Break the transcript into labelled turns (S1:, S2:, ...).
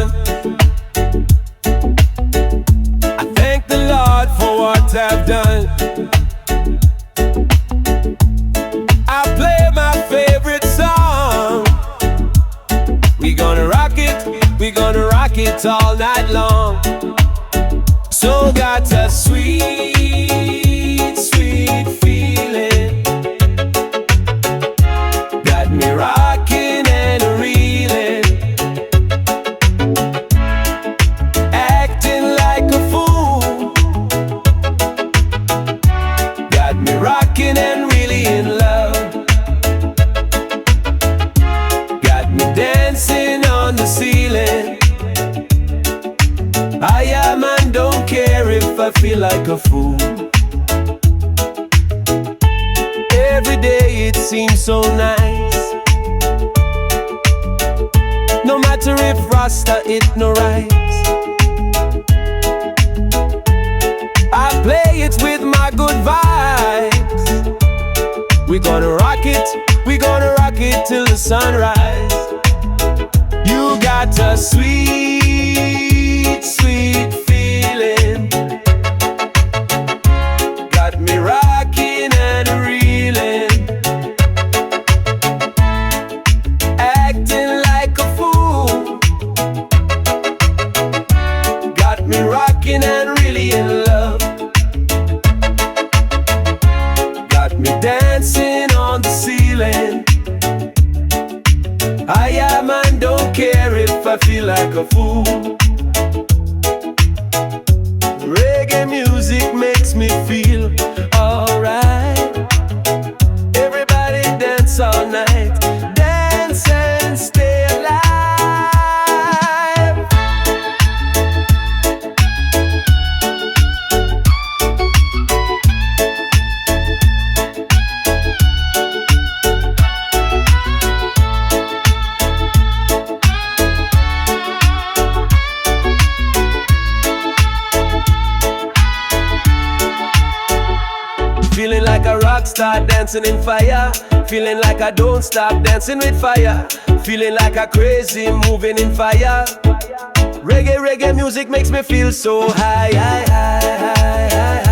S1: done. I thank the Lord for what I've done. I play my favorite song. We gonna rock it all night long. So got a sweet, sweet feeling. Got me rocking and reeling, acting like a fool. Got me rocking and really in love. Got me dancing on the ceiling. Yahman don't care if I feel like a fool. Every day it seems so nice. No matter if rasta it no rights. I play it with my good vibes. We gonna rock it till the sunrise. You got a sweet, sweet feeling. Got me rocking and reeling, acting like a fool. Got me rocking and really in love. Got me dancing on the ceiling. Yahman don't care if I feel like a fool. Reggae music makes me feel alright. Everybody dance all night. Dance and stay alive. Feeling like a rock star dancing in fire. Feeling like I don't stop dancing with fire. Feeling like a crazy moving in fire. Reggae music makes me feel so high, high, high, high, high.